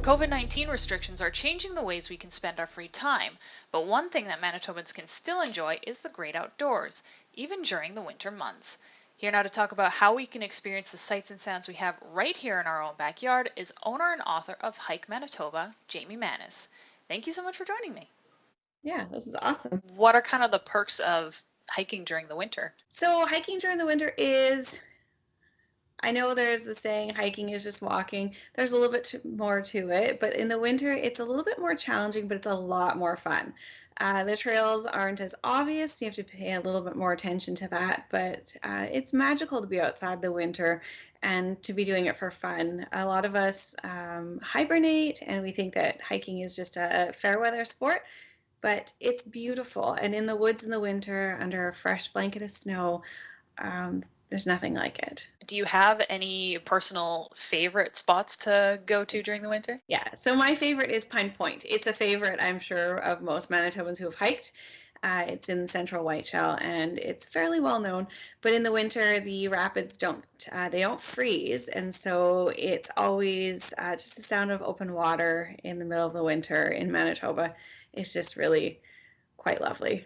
COVID-19 restrictions are changing the ways we can spend our free time, but one thing that Manitobans can still enjoy is the great outdoors, even during the winter months. Here now to talk about how we can experience the sights and sounds we have right here in our own backyard is owner and author of Hike Manitoba, Jaime Manness. Thank you so much for joining me. Yeah, this is awesome. What are kind of the perks of hiking during the winter? So hiking during the winter is, I know there's the saying hiking is just walking. There's a little bit more to it, but in the winter it's a little bit more challenging, but it's a lot more fun. The trails aren't as obvious. You have to pay a little bit more attention to that, but it's magical to be outside the winter and to be doing it for fun. A lot of us hibernate and we think that hiking is just a fair weather sport, but it's beautiful. And in the woods in the winter, under a fresh blanket of snow, um, there's nothing like it. Do you have any personal favorite spots to go to during the winter? Yeah, so my favorite is Pine Point. It's a favorite, I'm sure, of most Manitobans who have hiked. It's in central Whiteshell and it's fairly well known. But in the winter, the rapids don't freeze, and so it's always just the sound of open water in the middle of the winter in Manitoba. It's just really quite lovely.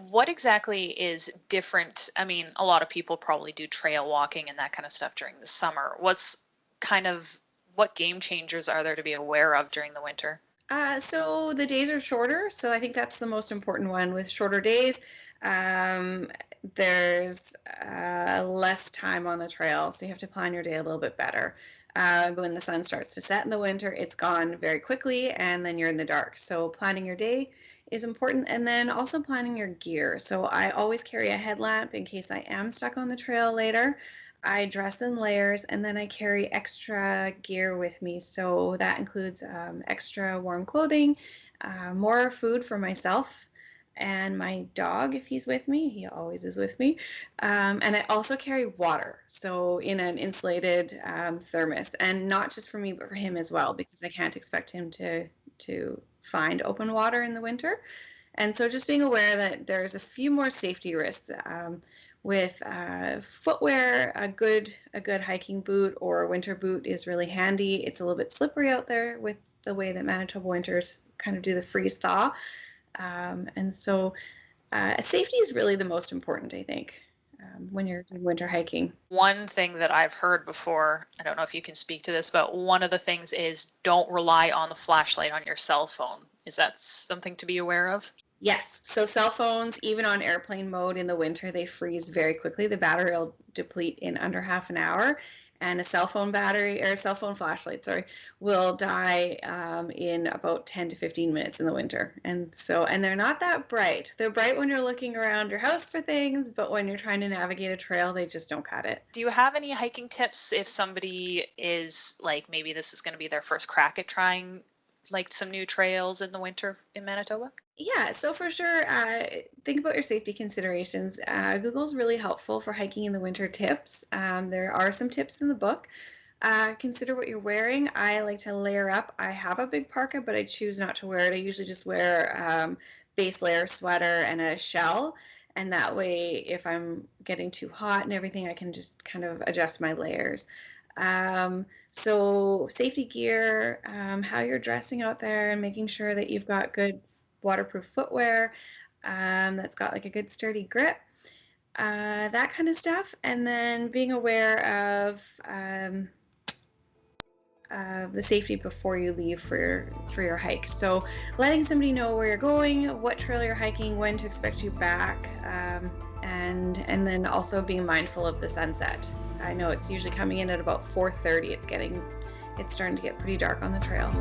What exactly is different? I mean, a lot of people probably do trail walking and that kind of stuff during the summer. What game changers are there to be aware of during the winter? So the days are shorter, so I think that's the most important one. With shorter days, um, there's less time on the trail, so you have to plan your day a little bit better. When the sun starts to set in the winter, it's gone very quickly, and then you're in the dark. So planning your day is important, and then also planning your gear. So I always carry a headlamp in case I am stuck on the trail later. I dress in layers and then I carry extra gear with me. So that includes extra warm clothing, more food for myself and my dog if he's with me. He always is with me. And I also carry water. So in an insulated thermos, and not just for me, but for him as well, because I can't expect him to find open water in the winter. And so just being aware that there's a few more safety risks with footwear. A good hiking boot or a winter boot is really handy. It's a little bit slippery out there with the way that Manitoba winters kind of do the freeze thaw. And so safety is really the most important, I think, when you're doing winter hiking. One thing that I've heard before, I don't know if you can speak to this, but one of the things is don't rely on the flashlight on your cell phone. Is that something to be aware of? Yes. So cell phones, even on airplane mode in the winter, they freeze very quickly. The battery will deplete in under half an hour, and a cell phone battery or a cell phone flashlight, sorry, will die in about 10 to 15 minutes in the winter. And they're not that bright. They're bright when you're looking around your house for things, but when you're trying to navigate a trail, they just don't cut it. Do you have any hiking tips if somebody is like maybe this is going to be their first crack at trying like some new trails in the winter in Manitoba? Yeah, so for sure, think about your safety considerations. Google's really helpful for hiking in the winter tips. There are some tips in the book. Consider what you're wearing. I like to layer up. I have a big parka, but I choose not to wear it. I usually just wear base layer sweater and a shell. And that way, if I'm getting too hot and everything, I can just kind of adjust my layers. So safety gear, how you're dressing out there and making sure that you've got good waterproof footwear that's got like a good sturdy grip, that kind of stuff. And then being aware of the safety before you leave for your hike. So letting somebody know where you're going, what trail you're hiking, when to expect you back, and then also being mindful of the sunset. I know it's usually coming in at about 4:30. It's starting to get pretty dark on the trail.